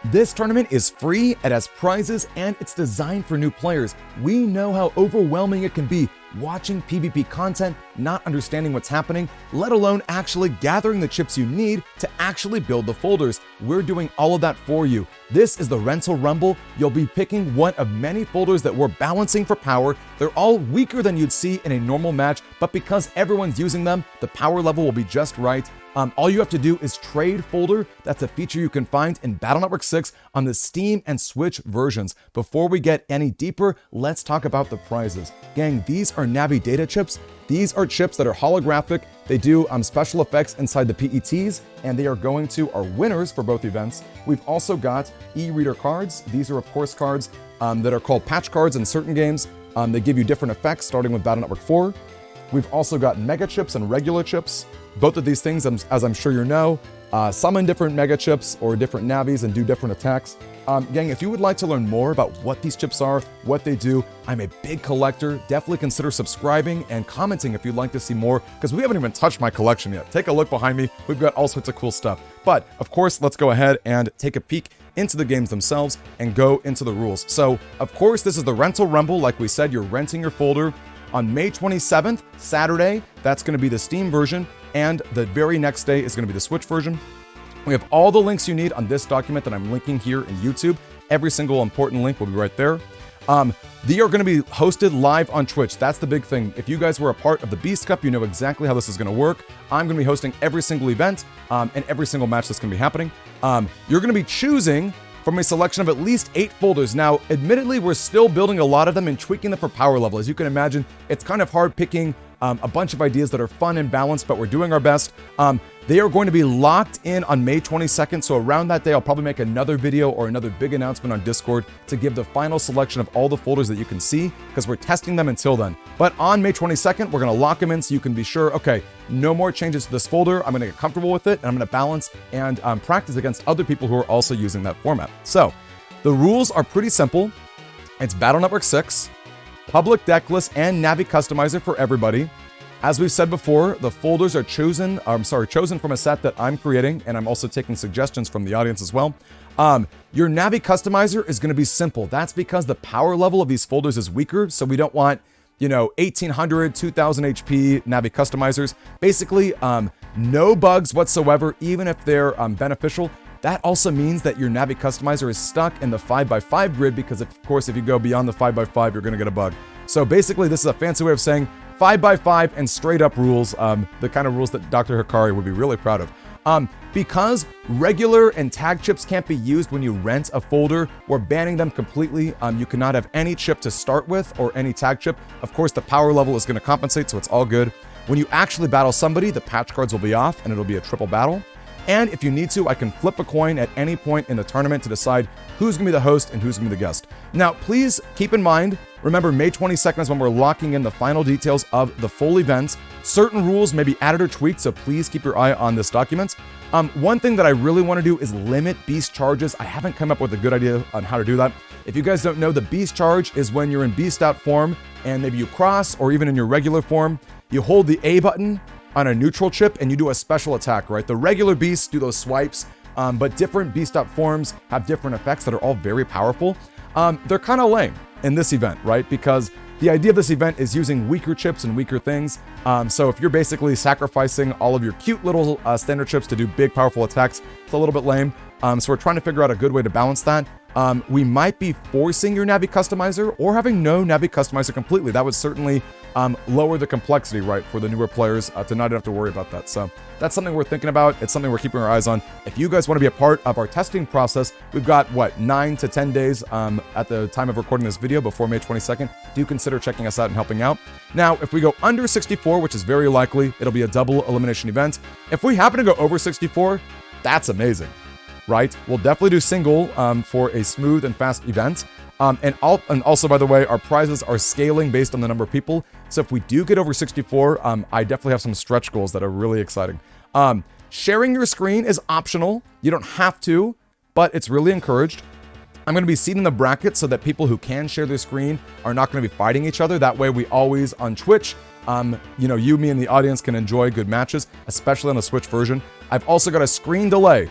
This tournament is free, it has prizes, and it's designed for new players. We know how overwhelming it can be watching PvP content, not understanding what's happening, let alone actually gathering the chips you need to actually build the folders. We're doing all of that for you. This is the Rental Rumble. You'll be picking one of many folders that we're balancing for power. They're all weaker than you'd see in a normal match, but because everyone's using them, the power level will be just right. All you have to do is trade folder. That's a feature you can find in Battle Network 6 on the Steam and Switch versions. Before we get any deeper, let's talk about the prizes. Gang, these are Navi data chips. These are chips that are holographic. They do special effects inside the PETs, and they are going to our winners for both events. We've also got e-reader cards. These are, of course, cards that are called patch cards in certain games. They give you different effects, starting with Battle Network 4. We've also got mega chips and regular chips. Both of these things, as I'm sure you know, summon different mega chips or different Navis and do different attacks. Gang, if you would like to learn more about what these chips are, what they do, I'm a big collector. Definitely consider subscribing and commenting if you'd like to see more, because we haven't even touched my collection yet. Take a look behind me. We've got all sorts of cool stuff. But, of course, let's go ahead and take a peek into the games themselves and go into the rules. So, of course, this is the Rental Rumble. Like we said, you're renting your folder on May 27th, Saturday. That's going to be the Steam version. And the very next day is going to be the Switch version. We have all the links you need on this document that I'm linking here in YouTube. Every single important link will be right there. They are going to be hosted live on Twitch. That's the big thing. If you guys were a part of the Beast Cup, you know exactly how this is going to work. I'm going to be hosting every single event and every single match that's going to be happening. You're going to be choosing from a selection of at least 8 folders. Now, admittedly, we're still building a lot of them and tweaking them for power level. As you can imagine, it's kind of hard picking a bunch of ideas that are fun and balanced, but we're doing our best. They are going to be locked in on May 22nd, so around that day, I'll probably make another video or another big announcement on Discord to give the final selection of all the folders that you can see, because we're testing them until then. But on May 22nd, we're going to lock them in so you can be sure, okay, no more changes to this folder. I'm going to get comfortable with it, and I'm going to balance and practice against other people who are also using that format. So, the rules are pretty simple. It's Battle Network 6, public deck list, and Navi Customizer for everybody. As we've said before, the folders are chosen from a set that I'm creating, and I'm also taking suggestions from the audience as well. Your Navi Customizer is going to be simple. That's because the power level of these folders is weaker, so we don't want, 1800, 2000 HP Navi Customizers. Basically, no bugs whatsoever, even if they're beneficial. That also means that your Navi Customizer is stuck in the 5x5 grid, because of course, if you go beyond the 5x5, you're going to get a bug. So basically, this is a fancy way of saying 5x5 and straight up rules, the kind of rules that Dr. Hikari would be really proud of. Because regular and tag chips can't be used when you rent a folder, we're banning them completely. You cannot have any chip to start with or any tag chip. Of course, the power level is going to compensate, so it's all good. When you actually battle somebody, the patch cards will be off and it'll be a triple battle. And if you need to, I can flip a coin at any point in the tournament to decide who's going to be the host and who's going to be the guest. Now, please keep in mind, remember, May 22nd is when we're locking in the final details of the full event. Certain rules may be added or tweaked, so please keep your eye on this document. One thing that I really want to do is limit beast charges. I haven't come up with a good idea on how to do that. If you guys don't know, the beast charge is when you're in beast out form and maybe you cross, or even in your regular form, you hold the A button on a neutral chip and you do a special attack, right? The regular beasts do those swipes, but different beast up forms have different effects that are all very powerful. They're kind of lame in this event, right? Because the idea of this event is using weaker chips and weaker things. So if you're basically sacrificing all of your cute little standard chips to do big, powerful attacks, it's a little bit lame. So we're trying to figure out a good way to balance that. We might be forcing your Navi Customizer or having no Navi Customizer completely. That would certainly lower the complexity, right, for the newer players to not have to worry about that. So that's something we're thinking about. It's something we're keeping our eyes on. If you guys want to be a part of our testing process, we've got, 9 to 10 days at the time of recording this video before May 22nd. Do consider checking us out and helping out. Now, if we go under 64, which is very likely, it'll be a double elimination event. If we happen to go over 64, that's amazing, right? We'll definitely do single for a smooth and fast event. And also, by the way, our prizes are scaling based on the number of people. So if we do get over 64, I definitely have some stretch goals that are really exciting. Sharing your screen is optional. You don't have to, but it's really encouraged. I'm going to be seeding the bracket so that people who can share their screen are not going to be fighting each other. That way we always, on Twitch, you, me, and the audience can enjoy good matches, especially on the Switch version. I've also got a screen delay.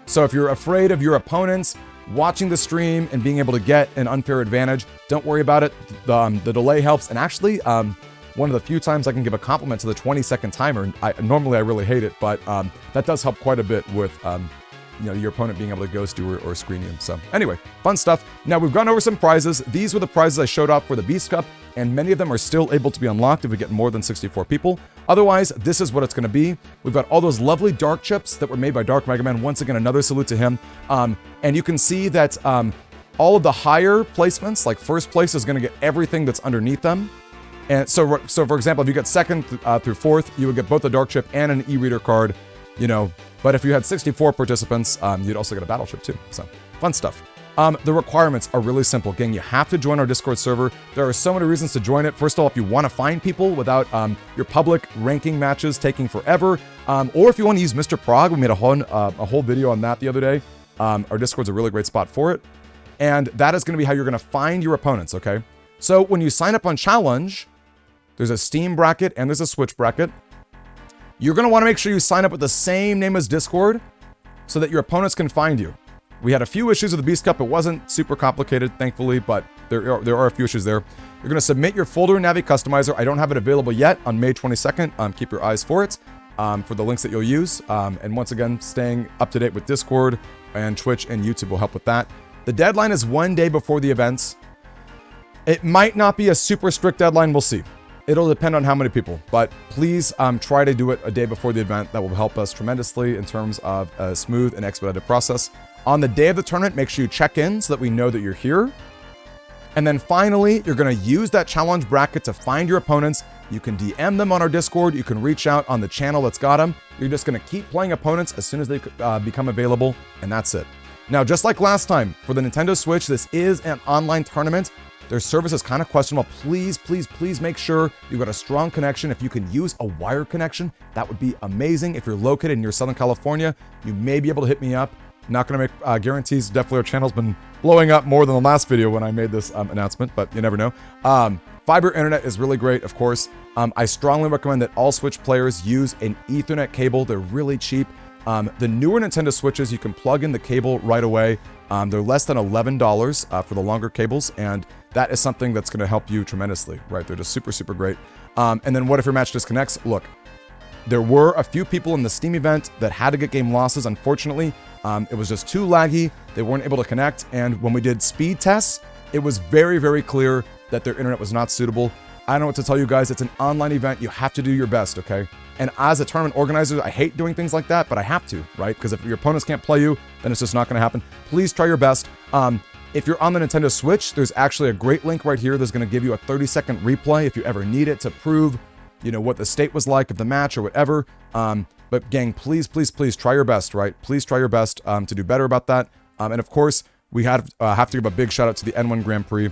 So if you're afraid of your opponents watching the stream and being able to get an unfair advantage, don't worry about it. The delay helps. And actually, one of the few times I can give a compliment to the 20-second timer. Normally I really hate it, but that does help quite a bit with your opponent being able to ghost you or screen you. So anyway, fun stuff. Now we've gone over some prizes. These were the prizes I showed off for the Beast Cup, and many of them are still able to be unlocked if we get more than 64 people. Otherwise, this is what it's going to be. We've got all those lovely dark chips that were made by Dark Mega Man. Once again, another salute to him. And you can see that all of the higher placements, like first place, is going to get everything that's underneath them. And so for example, if you get second through fourth, you would get both a dark chip and an e-reader card, But if you had 64 participants, you'd also get a battle chip too. So fun stuff. The requirements are really simple. Gang, you have to join our Discord server. There are so many reasons to join it. First of all, if you want to find people without your public ranking matches taking forever, or if you want to use Mr. Prague, we made a whole video on that the other day. Our Discord's a really great spot for it. And that is going to be how you're going to find your opponents, okay? So when you sign up on Challenge, there's a Steam bracket and there's a Switch bracket. You're going to want to make sure you sign up with the same name as Discord so that your opponents can find you. We had a few issues with the Beast Cup. It wasn't super complicated, thankfully, but there are a few issues there. You're going to submit your folder in Navi Customizer. I don't have it available yet on May 22nd. Keep your eyes for it, for the links that you'll use. And once again, staying up to date with Discord and Twitch and YouTube will help with that. The deadline is 1 day before the events. It might not be a super strict deadline. We'll see. It'll depend on how many people, but please try to do it a day before the event. That will help us tremendously in terms of a smooth and expedited process. On the day of the tournament, make sure you check in so that we know that you're here. And then finally, you're going to use that challenge bracket to find your opponents. You can DM them on our Discord. You can reach out on the channel that's got them. You're just going to keep playing opponents as soon as they become available, and that's it. Now, just like last time, for the Nintendo Switch, this is an online tournament. Their service is kind of questionable. Please, please, please make sure you've got a strong connection. If you can use a wire connection, that would be amazing. If you're located near Southern California, you may be able to hit me up. Not going to make guarantees. Definitely our channel's been blowing up more than the last video when I made this announcement, but you never know. Fiber internet is really great, of course. I strongly recommend that all Switch players use an Ethernet cable. They're really cheap. The newer Nintendo Switches, you can plug in the cable right away. They're less than $11 for the longer cables, and that is something that's going to help you tremendously, right? They're just super, super great. And then what if your match disconnects? Look, there were a few people in the Steam event that had to get game losses, unfortunately. It was just too laggy. They weren't able to connect, and when we did speed tests, it was very, very clear that their internet was not suitable. I don't know what to tell you guys. It's an online event. You have to do your best, okay? And as a tournament organizer, I hate doing things like that, but I have to, right? Because if your opponents can't play you, then it's just not going to happen. Please try your best. If you're on the Nintendo Switch, there's actually a great link right here that's going to give you a 30-second replay if you ever need it to prove, what the state was like of the match or whatever. But gang, please, please, please try your best, right? Please try your best to do better about that. And of course, we have to give a big shout out to the N1 Grand Prix.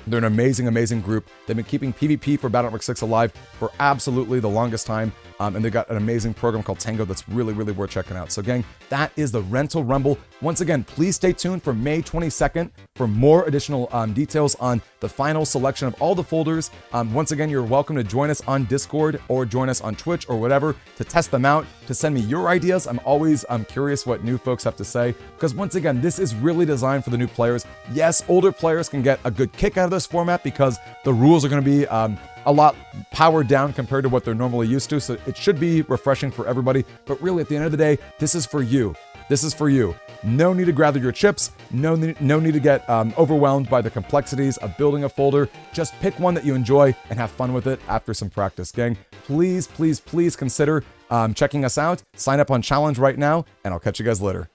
They're an amazing, amazing group. They've been keeping PvP for Battle Network 6 alive for absolutely the longest time. And they've got an amazing program called Tango that's really, really worth checking out. So gang, that is the Rental Rumble. Once again, please stay tuned for May 22nd for more additional details on the final selection of all the folders. Once again, you're welcome to join us on Discord or join us on Twitch or whatever to test them out, to send me your ideas. I'm always curious what new folks have to say, because once again, this is really designed for the new players. Yes, older players can get a good kick out of this format because the rules are going to be a lot powered down compared to what they're normally used to. So it should be refreshing for everybody. But really, at the end of the day, this is for you. This is for you. No need to gather your chips. No need to get overwhelmed by the complexities of building a folder. Just pick one that you enjoy and have fun with it after some practice, gang. Please, please, please consider checking us out. Sign up on Challenge right now, and I'll catch you guys later.